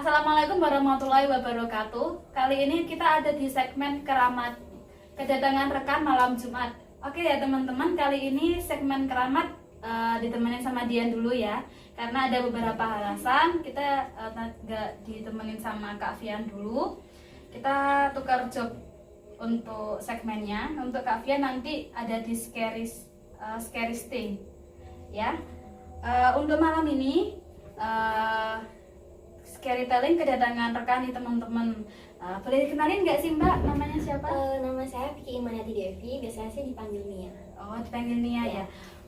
Assalamualaikum warahmatullahi wabarakatuh. Kali ini kita ada di segmen keramat kedatangan rekan malam Jumat. Oke ya teman-teman, kali ini segmen keramat ditemenin sama Dian dulu ya. Karena ada beberapa alasan kita nggak ditemenin sama Kak Fian dulu. Kita tukar job untuk segmennya. Untuk Kak Fian nanti ada di Scary Stay ya. Untuk malam ini storytelling kedatangan rekan nih teman-teman. Boleh dikenalin nggak sih Mbak? Namanya siapa? Nama saya Vicky Imaniati Devi, biasanya sih dipanggil Nia. Oh, dipanggil Nia ya.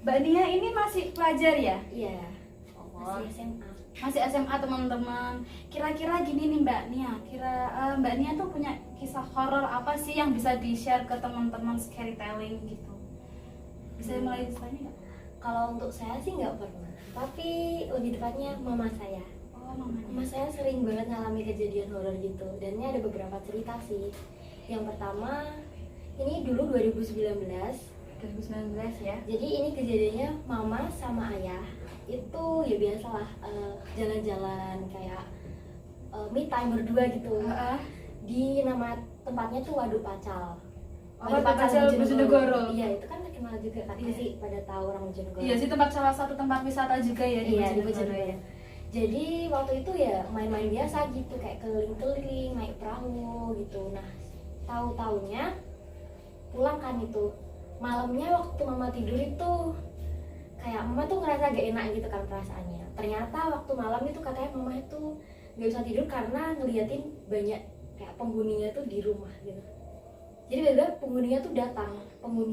Mbak Nia ini masih pelajar ya? Iya. Oh, Masih SMA. masih SMA teman-teman. Kira-kira gini nih Mbak Nia, Mbak Nia tuh punya kisah horor apa sih yang bisa di-share ke teman-teman storytelling gitu? Bisa mulai ceritanya nggak? Kalau untuk saya sih nggak pernah, tapi lebih tepatnya mama saya. Oh, mamanya. Mama saya sering banget ngalami kejadian horor gitu, dan ini ada beberapa cerita sih. Yang pertama, ini dulu 2019. 2019 ya. Jadi ini kejadiannya mama sama ayah itu ya biasalah jalan-jalan kayak me time berdua gitu. Di nama tempatnya tuh Waduk Pacal. Waduk Pacal Bojonegoro. Iya, itu kan terkenal juga kan. Iya. Sih pada tahu orang Bojonegoro. Iya sih, salah satu tempat wisata juga ya di Iya, di Bojonegoro. Bojonegoro. Jadi waktu itu ya main-main biasa gitu, kayak keliling-keliling, naik perahu gitu. Nah, tahu-taunya pulang kan itu. Malamnya waktu mama tidur itu kayak mama tuh ngerasa gak enak gitu kan perasaannya. Ternyata waktu malam itu katanya mama itu gak bisa tidur karena ngeliatin banyak kayak penghuninya tuh di rumah gitu. Jadi bener-bener penghuninya tuh datang,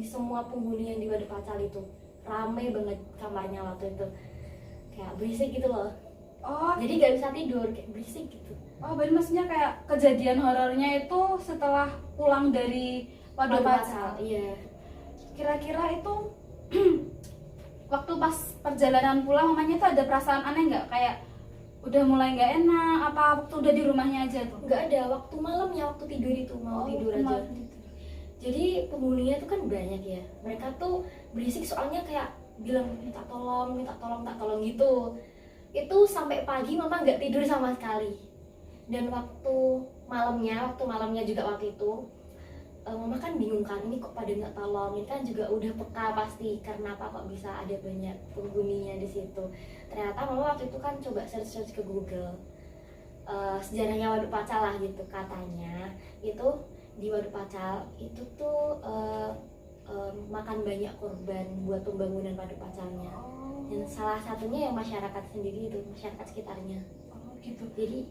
semua penghuni yang di Waduk Pacal itu rame banget kamarnya waktu itu, kayak berisik gitu loh. Oh, Jadi gak bisa tidur, kayak berisik gitu. oh, berarti maksudnya kayak kejadian horornya itu setelah pulang dari Waduk Pacal. Iya. Kira-kira itu waktu pas perjalanan pulang mamanya tuh ada perasaan aneh nggak? Kayak udah mulai nggak enak? Apa waktu udah di rumahnya aja tuh? Nggak ada, waktu malamnya, waktu tidur itu mau tidur aja. malam tidur. Jadi penghuninya tuh kan banyak ya. Mereka tuh berisik soalnya kayak bilang minta tolong, tak tolong gitu. Itu sampai pagi mama nggak tidur sama sekali. Dan waktu malamnya juga waktu itu mama kan bingung kan, ini kok pada nggak tolong, ini kan juga udah peka pasti, karena apa kok bisa ada banyak penghuninya di situ. Ternyata mama waktu itu kan coba search ke Google sejarahnya Waduk Pacal lah gitu, katanya itu di Waduk Pacal itu tuh makan banyak korban buat pembangunan Waduk Pacalnya. Dan salah satunya ya masyarakat sendiri itu, masyarakat sekitarnya. Oh gitu. Jadi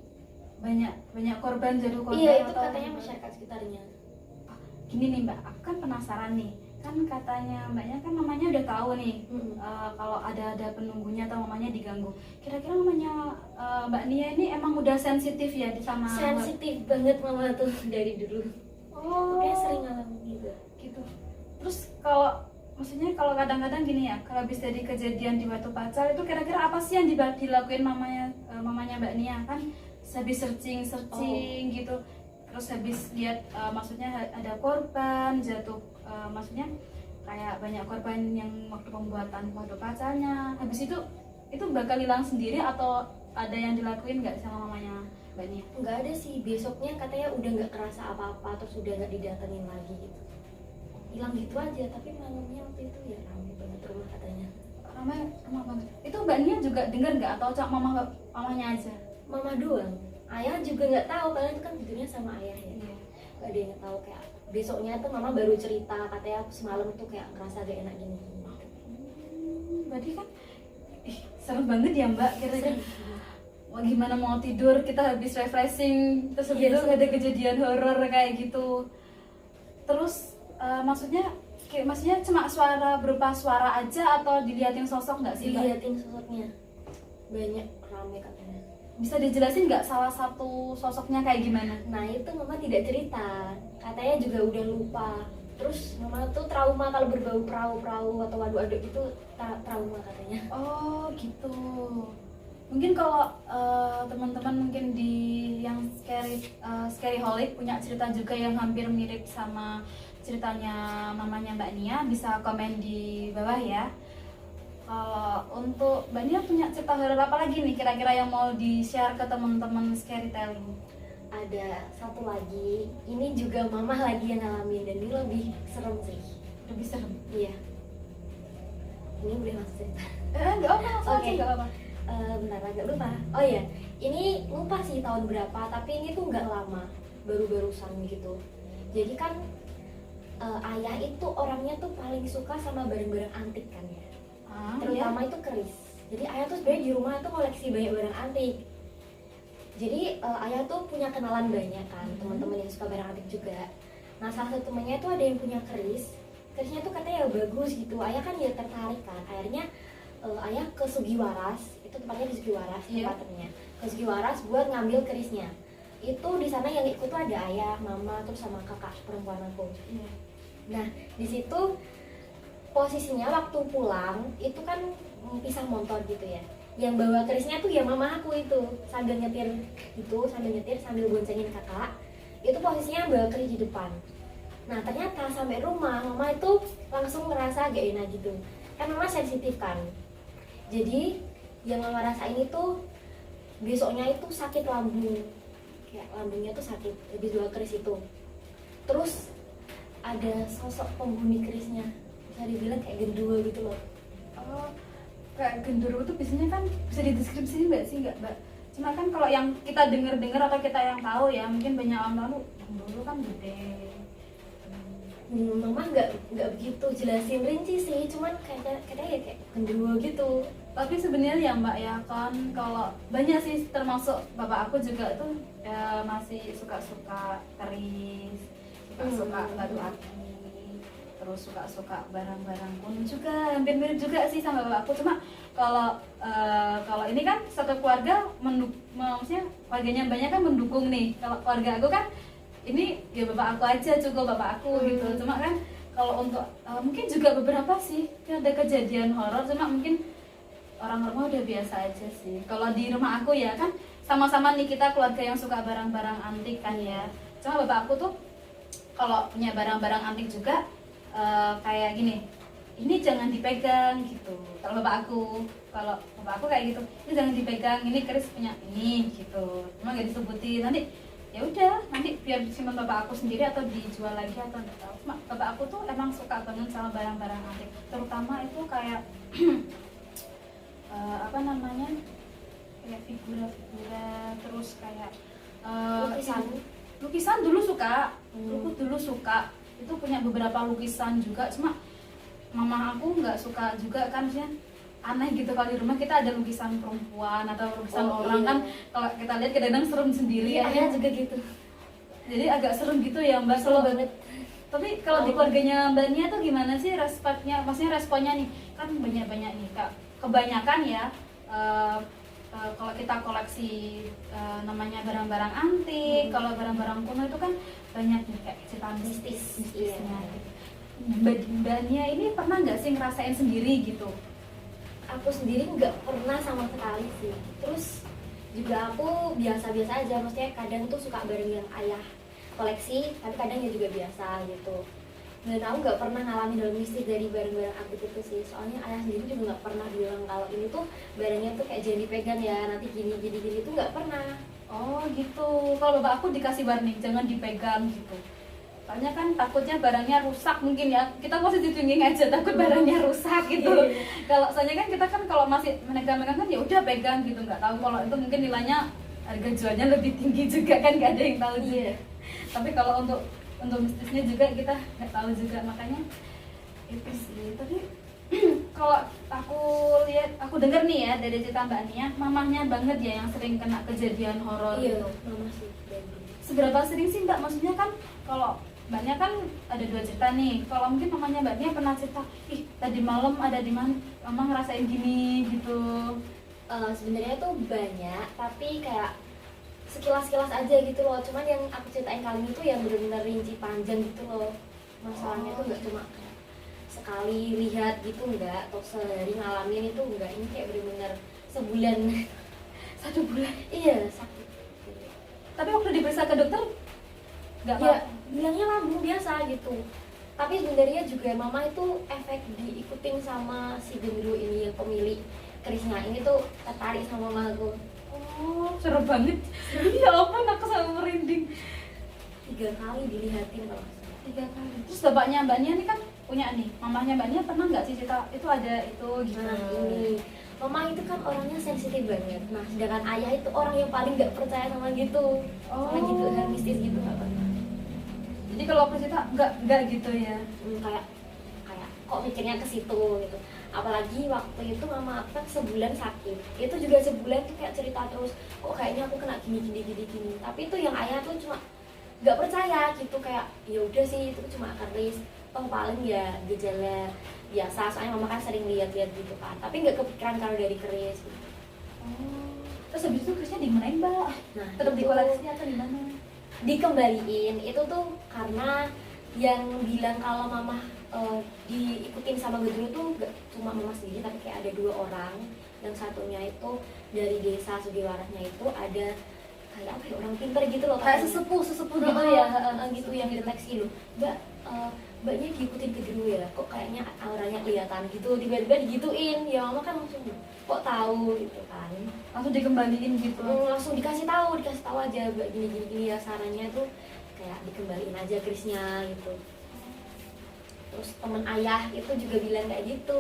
banyak korban jatuh korban. iya, itu atau katanya masyarakat sekitarnya. Gini nih Mbak, aku kan penasaran nih. Kan katanya Mbaknya kan mamanya udah tahu nih kalau ada penunggunya atau mamanya diganggu. Kira-kira mamanya Mbak Nia ini emang udah sensitif ya sama Sensitif banget mama tuh dari dulu. Oh, Dia sering ngalamin gitu. gitu. Terus maksudnya kalau kadang-kadang gini ya, kalau habis dari kejadian di Waduk Pacal itu kira-kira apa sih yang dilakuin mamanya Mbak Nia? Kan habis searching gitu. Terus habis lihat maksudnya ada korban jatuh, maksudnya kayak banyak korban yang waktu pembuatan Waduk Pacalnya. Habis itu bakal hilang sendiri atau ada yang dilakuin nggak sama mamanya Mbak Nia? Nggak ada sih, besoknya katanya udah nggak kerasa apa-apa, terus udah nggak didatengin lagi gitu. Hilang gitu aja, tapi malamnya waktu itu ya ramai banget rumah katanya. Ramai rumah banget. Itu Mbak Nia juga dengar nggak atau cak mamanya aja? Mama doang, ayah juga nggak tahu karena itu kan tidurnya sama ayah ya. Iya. Nggak ada yang tahu, kayak besoknya tuh mama baru cerita katanya semalam tuh kayak ngerasa gak enak gini. Berarti kan serem banget ya Mbak, kira-kira wah, gimana mau tidur, kita habis refreshing terus habis itu ada kejadian horor kayak gitu. Terus maksudnya cuma berupa suara aja atau dilihatin sosok nggak sih Mbak? Dilihatin sosoknya banyak, rame katanya. Bisa dijelasin nggak salah satu sosoknya kayak gimana? Nah itu mama tidak cerita, katanya juga udah lupa. Terus mama tuh trauma kalau berbau perahu atau waduk-waduk gitu, trauma katanya. Oh gitu. Mungkin kalau teman-teman mungkin di yang scary holic punya cerita juga yang hampir mirip sama ceritanya mamanya Mbak Nia, bisa komen di bawah ya. Kalau untuk Mbak Nia punya cerita horor apa lagi nih kira-kira yang mau di-share ke teman-teman storytelling? Ada satu lagi, ini juga mama lagi yang ngalamin dan ini lebih serem sih. Lebih serem. Iya. Ini boleh langsung cerita. Enggak apa, langsung aja, Oke. enggak apa. Bentar agak lupa. Oh iya, ini lupa sih tahun berapa, tapi ini tuh nggak lama, baru-barusan gitu. Jadi kan ayah itu orangnya tuh paling suka sama barang-barang antik kan ya, terutama itu keris. Jadi ayah tuh sebenarnya di rumah tuh koleksi banyak barang antik. Jadi ayah tuh punya kenalan banyak kan, teman-teman yang suka barang antik juga. Nah salah satu temennya tuh ada yang punya kerisnya tuh katanya ya bagus gitu. Ayah kan ya tertarik kan, akhirnya ayah ke Sugiwaras, itu tempatnya di Sugiwaras tempatnya. Ke Sugiwaras buat ngambil kerisnya. Itu di sana yang ikut tuh ada ayah, mama, terus sama kakak perempuan aku. Nah di situ posisinya waktu pulang itu kan pisah motor gitu ya. Yang bawa kerisnya tuh ya mama aku itu sambil nyetir sambil boncengin kakak. Itu posisinya bawa keris di depan. Nah ternyata sampai rumah mama itu langsung ngerasa gak enak gitu. Kan mama sensitif kan. Jadi yang mama rasain itu besoknya itu sakit lambung, kayak lambungnya tuh sakit habis bawa keris itu. Terus ada sosok penghuni kerisnya, bisa dibilang kayak gendruwo gitu loh. Oh, kayak gendruwo itu biasanya kan bisa dideskripsiin nggak sih, nggak Mbak? Cuma kan kalau yang kita dengar atau kita yang tahu ya, mungkin banyak orang tahu gendruwo kan gede. Mama nggak begitu jelasin rinci sih, cuman katanya ya kayak gendruwo gitu. Tapi sebenarnya ya Mbak ya kan, kalau banyak sih termasuk bapak aku juga tuh ya, masih suka-suka keris, suka-suka batu aki, terus suka-suka barang-barang kuno juga, hampir mirip juga sih sama bapak aku. Cuma kalau ini kan satu keluarga maksudnya keluarganya banyak kan mendukung nih. Kalau keluarga aku kan ini ya bapak aku aja, cukup bapak aku gitu. Cuma kan kalau untuk mungkin juga beberapa sih ada kejadian horor, cuma mungkin orang rumah udah biasa aja sih. Kalau di rumah aku ya kan sama-sama nih kita keluarga yang suka barang-barang antik kan ya. Cuma bapak aku tuh kalau punya barang-barang antik juga kayak gini, ini jangan dipegang gitu. Kalau bapak aku kayak gitu, ini jangan dipegang, ini keris punya ini gitu. Cuma gak disebutin, nanti ya udah nanti biar disimpan bapak aku sendiri atau dijual lagi atau enggak tahu. Cuma bapak aku tuh emang suka banget sama barang-barang antik, terutama itu kayak apa namanya, kayak figura-figura, terus kayak lukisan dulu suka. Dulu suka itu punya beberapa lukisan juga, cuma mama aku nggak suka juga kan, maksudnya aneh gitu kalau di rumah kita ada lukisan perempuan atau lukisan orang kan, kalau kita lihat kadang-kadang serem sendiri ya juga gitu. Jadi agak serem gitu ya Mbak. Serem banget. Tapi kalau di keluarganya Mbak Nia tuh gimana sih responnya, maksudnya responnya nih kan banyak nih Kak, kebanyakan ya kalau kita koleksi namanya barang-barang antik, kalau barang-barang kuno itu kan banyak nih kayak cerita mistisnya. Mbak Nia ini pernah nggak sih ngerasain sendiri gitu? Aku sendiri nggak pernah sama sekali sih. Terus juga aku biasa-biasa aja, maksudnya kadang tuh suka barang yang ayah koleksi, tapi kadang ya juga biasa gitu. Dan aku nggak pernah ngalamin hal mistis dari barang-barang antik itu sih. Soalnya ayah sendiri juga nggak pernah bilang kalau ini tuh barangnya tuh kayak jangan dipegang ya, nanti gini tuh nggak pernah. Oh gitu. Kalau bapak aku dikasih warning jangan dipegang gitu. Soalnya kan takutnya barangnya rusak mungkin ya. Kita positive thinking aja, takut barangnya rusak gitu. Kalau soalnya kan kita kan kalau masih megang-megang kan ya udah pegang gitu, nggak tahu kalau itu mungkin nilainya harga jualnya lebih tinggi juga kan, nggak ada yang tahu juga. Tapi kalau untuk mistisnya juga kita nggak tahu juga, makanya itu sih. Tapi kalau aku dengar nih ya dari cerita Mbak Nia, mamahnya banget ya yang sering kena kejadian horor gitu. Mama sih. Seberapa sering sih Mbak? Maksudnya kan kalau Mbak Nia kan ada 2 cerita nih. Kalau mungkin mamanya Mbak Nia pernah cerita, ih tadi malam ada di mana, mama ngerasain gini gitu. Sebenarnya tuh banyak, tapi kayak sekilas-sekilas aja gitu loh. Cuman yang aku ceritain kali ini tuh yang benar-benar rinci panjang gitu loh. Masalahnya tuh nggak cuma kayak sekali lihat gitu, enggak, atau sehari ngalamin itu enggak. Ini kayak benar-benar sebulan. 1 bulan. Iya, sakit. Tapi waktu diperiksa ke dokter nggak ya, bilangnya lambung biasa gitu. Tapi sebenarnya juga mama itu efek diikutin sama si gendruwo ini yang pemilik kerisnya ini tuh tertarik sama mama aku. Oh, seru banget. Ya ampun, aku sampai merinding. 3 kali dilihatin kalau nggak salah. 3 kali. Terus bapaknya Mbak Nia nih kan punya nih, mamanya Mbak Nia pernah nggak sih cerita itu ada itu gitu? Nah ini mama itu kan orangnya sensitif banget. Nah sedangkan ayah itu orang yang paling nggak percaya sama gitu, sama gitu hal mistis gitu nggak pernah. Jadi kalau aku cerita nggak gitu ya. Kayak kayak kok mikirnya ke situ gitu. Apalagi waktu itu mama aku kan sebulan sakit. Itu juga sebulan tuh kayak cerita terus, kok kayaknya aku kena gini. Tapi itu yang ayah tuh cuma nggak percaya gitu, kayak ya udah sih itu cuma keris. Toh paling ya gejala biasa, soalnya mama kan sering lihat-lihat gitu kan. Tapi nggak kepikiran kalau dari keris gitu. Oh. Terus habis itu kerisnya di mana Mbak? Nah, Tetap di itu koleksi atau di mana? dikembaliin itu tuh karena yang bilang kalau mama diikutin sama gendruwo tuh gak cuma mama sendiri, tapi kayak ada 2 orang. Yang satunya itu dari desa Sugiwarahnya itu ada kayak apa ya, orang pintar gitu loh, Kayak katanya. sesepuh gitu ya. Gitu yang deteksi loh, mbak mbaknya diikutin gendruwo ya, kok kayaknya auranya kelihatan gitu, tiba-tiba digituin. Ya mama kan langsung kok tahu gitu kan, Langsung dikembaliin gitu. langsung dikasih tahu aja mbak gini ya, sarannya tuh kayak dikembaliin aja kerisnya gitu. Terus temen ayah itu juga bilang kayak gitu.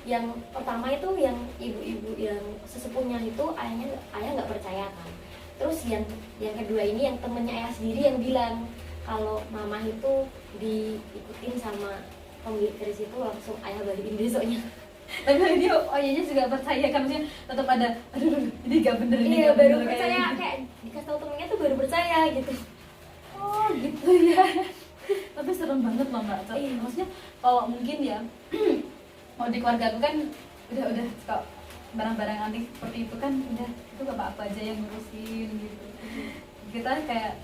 Yang pertama itu yang ibu-ibu yang sesepuhnya itu ayah nggak percaya kan. Terus yang kedua ini yang temennya ayah sendiri yang bilang kalau mama itu diikutin sama pemilik keris itu, langsung ayah balikin besoknya. Tapi dia ayahnya juga percaya kan, maksudnya tetap ada aduh ini gak bener ini Iya nggak baru bener, percaya, gitu. kayak dikasih tahu temennya tuh baru percaya gitu. Oh gitu ya. Tapi serem banget loh Mbak. Iya. Maksudnya kalau mungkin ya mau di keluarga aku kan udah kalau barang-barang antik seperti itu kan udah itu bapak apa aja yang ngurusin gitu. Kita kayak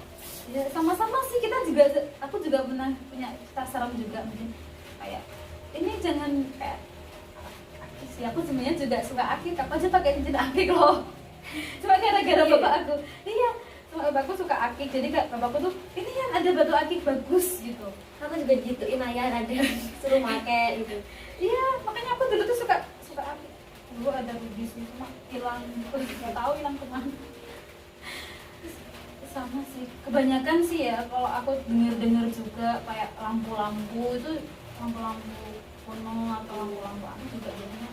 ya sama-sama sih, kita juga, aku juga pernah punya cerita serem juga mungkin kayak ini jangan kayak akik sih, aku sebenarnya juga suka akik, aku aja pakai cincin akik loh. Cuma gara-gara bapak aku, iya cuma bapakku suka akik, jadi kayak bapakku tuh ini yang ada batu akik bagus gitu. Aku juga gituin ayah, ada suruh make gitu. Iya makanya aku dulu tuh suka akik. Dulu ada rubis gitu cuma hilang gitu, nggak tahu hilang kemana. Sama sih, kebanyakan sih ya kalau aku denger juga kayak lampu-lampu itu, lampu-lampu kuno atau lampu-lampu apa juga jadinya.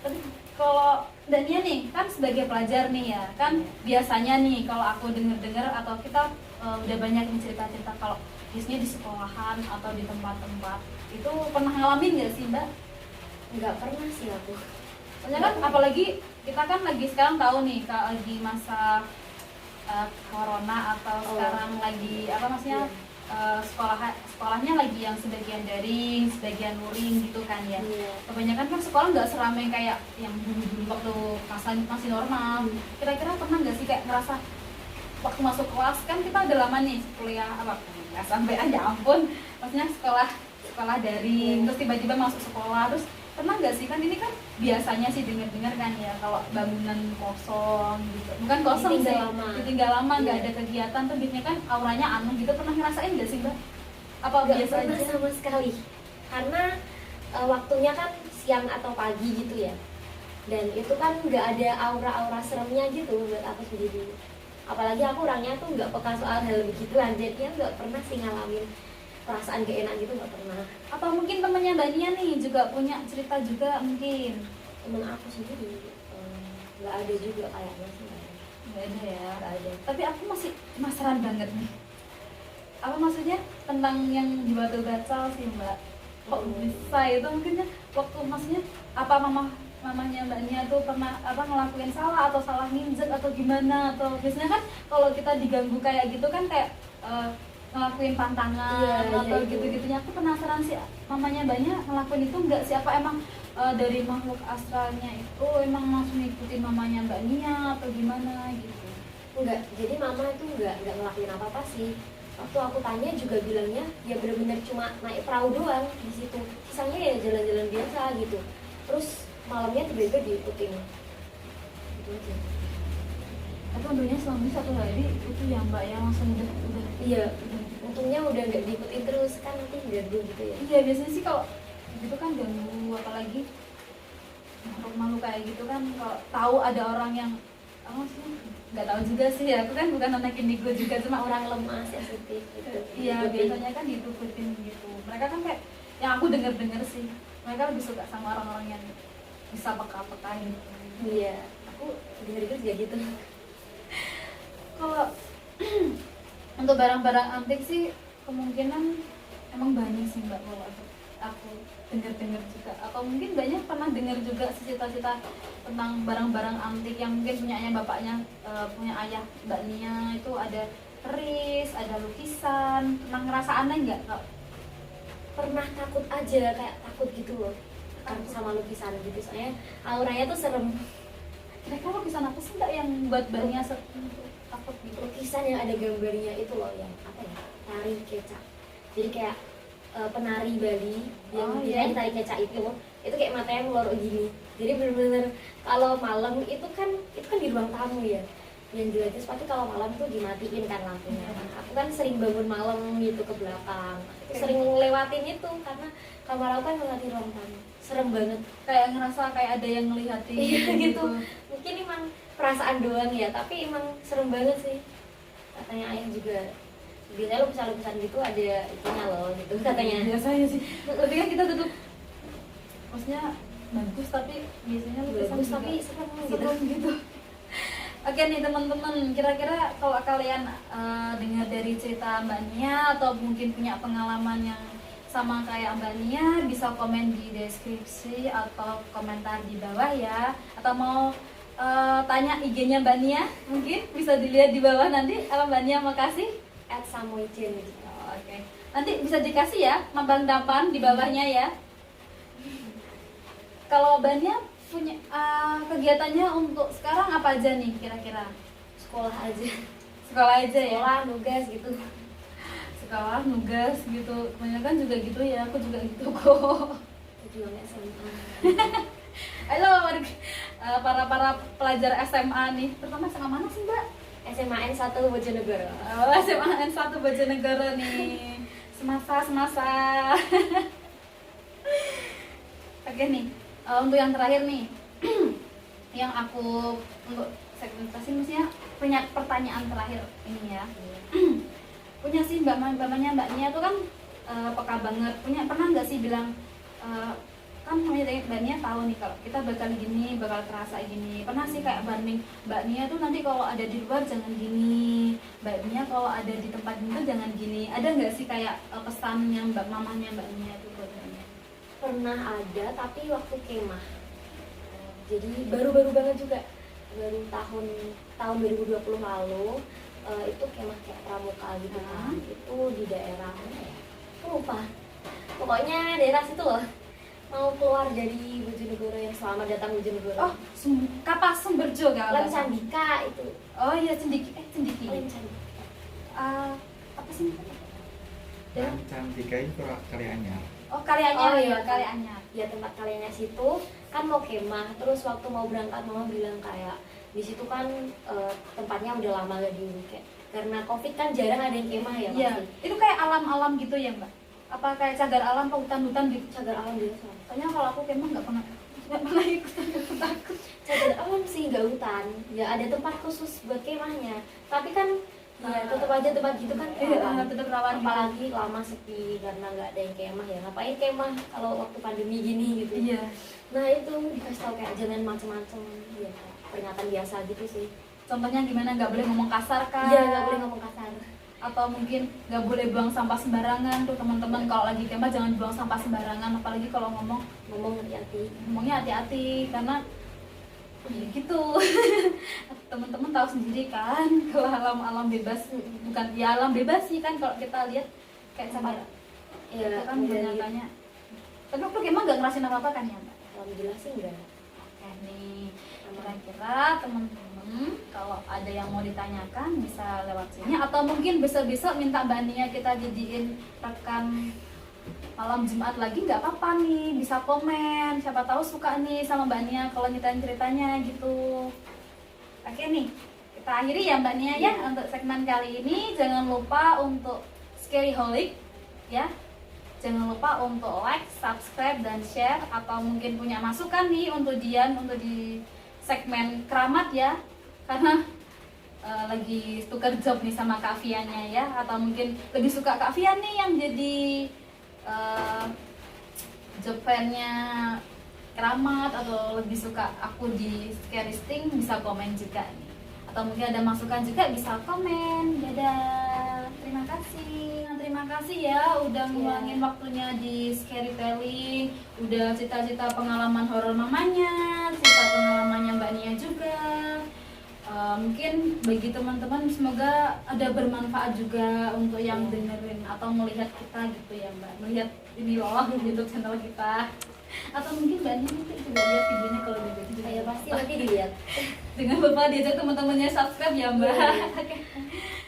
Tapi kalau Dania nih kan sebagai pelajar nih ya kan, biasanya nih kalau aku denger atau kita udah banyak nih cerita-cerita kalau biasanya di sekolahan atau di tempat-tempat itu pernah ngalamin nggak sih Mbak? Nggak pernah sih aku. Soalnya kan apalagi kita kan lagi sekarang tahu nih kalau lagi masa corona atau sekarang lagi apa maksudnya sekolahnya lagi yang sebagian daring, sebagian luring gitu kan ya. Kebanyakan kan sekolah nggak seramai kayak yang dulu waktu masih normal. Kira-kira pernah nggak sih kayak ngerasa waktu masuk kelas kan kita udah lama nih kuliah apa nggak sampai aja ampun, maksudnya sekolah daring terus tiba-tiba masuk sekolah, terus pernah nggak sih kan ini kan biasanya sih dengar kan ya kalau bangunan kosong gitu, bukan kosong sih ditinggal lama nggak ada kegiatan tuh biasanya kan auranya anu gitu. Pernah ngerasain nggak sih Mbak? Apa Nggak biasa pernah aja? sama sekali, karena waktunya kan siang atau pagi gitu ya, dan itu kan nggak ada aura-aura seremnya gitu buat aku sendiri. Apalagi aku orangnya tuh nggak peka soal hal begituan, jadinya nggak pernah sih ngalamin perasaan gak enak gitu, nggak pernah. Apa mungkin temennya Mbak Nia nih juga punya cerita juga mungkin? Temen aku sendiri nggak ada juga kayaknya sih, Nggak ada ya. nggak ada. Tapi aku masih penasaran banget nih. Apa maksudnya tentang yang di batu gacal sih Mbak? Kok bisa itu mungkinnya waktu maksudnya apa mamanya Mbak Nia tuh pernah apa ngelakuin salah atau salah nginjek atau gimana, atau biasanya kan kalau kita diganggu kayak gitu kan kayak ngelakuin pantangan atau itu. gitu-gitunya. Aku penasaran sih mamanya Mbak Nia ngelakuin itu enggak sih, apa emang dari makhluk astralnya itu emang langsung ngikutin mamanya Mbak Nia atau gimana gitu? Enggak, jadi mama itu enggak ngelakuin apa-apa sih. Waktu aku tanya juga bilangnya ya benar-benar cuma naik perahu doang di situ, sisanya ya jalan-jalan biasa gitu. Terus malamnya tiba-tiba diikutin gitu aja. Tapi untungnya selama ini 1 hari itu ya mbak ya langsung udah Iya, untungnya udah nggak diikutin terus kan, nanti ganggu gitu ya. iya biasanya sih kalau gitu kan ganggu, apalagi malu kayak gitu kan kalau tahu ada orang yang sih nggak tahu juga sih ya, aku kan bukan anak indigo juga, cuma Orang lemah sensitif gitu. iya biasanya kan ditututin gitu. Mereka kan kayak yang aku dengar sih, mereka lebih suka sama orang-orang yang bisa peka-peka gitu. Iya, aku dengar juga gitu. Kalau untuk barang-barang antik sih kemungkinan emang banyak sih mbak, kalau aku dengar-dengar juga, atau mungkin banyak pernah dengar juga cita-cita tentang barang-barang antik yang mungkin punyanya bapaknya, punya ayah mbak Nia itu ada keris, ada lukisan. Pernah ngerasa aneh nggak kak? Pernah takut aja, kayak takut gitu loh kan sama lukisan gitu, soalnya auranya tuh serem. Kira-kira lukisan apa sih mbak yang buat mbak Nia takut gitu? Lukisan yang ada gambarnya itu loh, yang apa ya, tari kecak. Jadi kayak penari Bali yang iya. tari kecak itu kayak matanya melorot gini. Jadi bener-bener kalau malam itu kan di ruang tamu ya, yang jelas pasti kalau malam tuh dimatiin kan lampunya. Aku kan sering bangun malam gitu ke belakang, aku sering ngelewatin itu karena kamar aku kan melewati ruang tamu. Serem banget, Kayak ngerasa kayak ada yang ngeliatin iya gitu. Mungkin emang perasaan doang ya, tapi emang serem banget sih. Katanya ayah juga biasanya lukisan-lukisan gitu ada itunya loh gitu katanya. Biasanya sih, tapi kan kita tutup, maksudnya bagus tapi biasanya lukisan Bagus juga tapi serem gitu. serem gitu. Oke nih teman-teman, kira-kira kalau kalian dengar dari cerita Mbak Nia atau mungkin punya pengalaman yang sama kayak Mbak Nia, bisa komen di deskripsi atau komentar di bawah ya. Atau mau tanya IG-nya Mbak Nia, mungkin bisa dilihat di bawah nanti kalau Mbak Nia mau kasih. @samuijen gitu. Oke, nanti bisa dikasih ya mampang-dampang di bawahnya ya. Kalau Mbak Nia punya kegiatannya untuk sekarang apa aja nih kira-kira? Sekolah aja, Sekolah aja ya? sekolah nugas gitu. Sekolah, nugas gitu, kebanyakan juga gitu ya, aku juga gitu kok. Tujuan SMA. Halo para pelajar SMA nih, pertama SMA mana sih mbak? SMA N1 Bojonegoro. Oh, SMA N1 Bojonegoro nih, semasa. Oke nih, untuk yang terakhir nih, yang aku untuk segmentasi maksudnya punya pertanyaan terakhir ini ya. Punya sih mbak Nia tuh kan peka banget, pernah nggak sih bilang kan Mbak Nia tahu nih kalau kita bakal gini, bakal terasa gini. Pernah sih kayak banding, Mbak Nia tuh nanti kalau ada di luar jangan gini, Mbak Nia kalau ada di tempat itu jangan gini. Ada nggak sih kayak pesan yang mamanya Mbak Nia itu buat Mbak Nia? Pernah ada, tapi waktu kemah. Jadi baru-baru banget juga, baru tahun 2020 lalu. Itu kemah kayak pramuka gitu kan. Itu di daerah mana ya? Aku lupa. Pokoknya daerah situ loh. Mau keluar dari Bojonegoro, yang selamat datang Bojonegoro. Oh, Kapas Sumberjo gak? Lem Candika itu. Oh iya, Cendiki. Lem Candika. Apa sih? Lem Candika itu karyanya. Oh, Karyanyar. Oh, iya. Karyanyar. Ya tempat karyanya situ kan mau kemah. Terus waktu mau berangkat mama bilang kayak di situ kan tempatnya udah lama gak dibuka. Karena Covid kan jarang ada yang kemah ya Iya. pasti. Itu kayak alam-alam gitu ya, Mbak? Apa kayak cagar alam atau hutan-hutan gitu? Cagar alam biasa. Soalnya kalau aku kemah nggak pernah ikutan, aku takut. Cagar alam sih nggak hutan. Ya ada tempat khusus buat kemahnya. Tapi kan ya tetap aja tempat gitu kan rawan. Tetap rawan. Apalagi lama sepi karena nggak ada yang kemah ya. Ngapain kemah kalau waktu pandemi gini gitu. Iya. Nah itu dikasih tahu kayak jangan macem-macem. Ya peringatan biasa gitu sih. Contohnya gimana? Nggak boleh ngomong kasar kan? Iya nggak boleh ngomong kasar. Atau mungkin nggak boleh buang sampah sembarangan tuh teman-teman. Kalau lagi kemah jangan buang sampah sembarangan, apalagi kalau Ngomong hati-hati. ngomongnya hati-hati karena ya gitu. Teman-teman tahu sendiri kan kalau alam bebas, bukan ya alam bebas sih kan kalau kita lihat kayak cagar Ya itu kan banyakannya. Tapi waktu kemah nggak ngerasin apa-apa kan ya mbak? alhamdulillah sih enggak. Oke nih, kira-kira teman-teman kalau ada yang mau ditanyakan bisa lewat sini, atau mungkin besok-besok minta Mbak Nia kita jadiin rekan malam Jumat lagi, nggak apa-apa nih, bisa komen, siapa tahu suka nih sama Mbak Nia kalau nyeritain ceritanya gitu. Oke nih, kita akhiri ya Mbak Nia ya untuk segmen kali ini. Jangan lupa untuk Scaryholic ya. Jangan lupa untuk like, subscribe, dan share. Atau mungkin punya masukan nih untuk Dian untuk di segmen keramat ya. Karena lagi tukar job nih sama Kak Fiannya ya. Atau mungkin lebih suka Kak Fian nih yang jadi job fairnya keramat, atau lebih suka aku di Scaristing, bisa komen juga nih. Atau mungkin ada masukan juga bisa komen. Dadah, terima kasih ya udah ngeluangin waktunya di Scarytelling, udah cerita-cerita pengalaman horor mamanya, cerita pengalamannya Mbak Nia juga. Mungkin bagi teman-teman semoga ada bermanfaat juga untuk yang dengerin atau melihat kita gitu ya Mbak, melihat ini loh YouTube channel kita. Atau mungkin Mbak Nia nanti juga lihat videonya kalau udah gitu juga Ya pasti nanti dilihat. dengan Bapak diajak teman-temannya subscribe ya Mbak. Oke.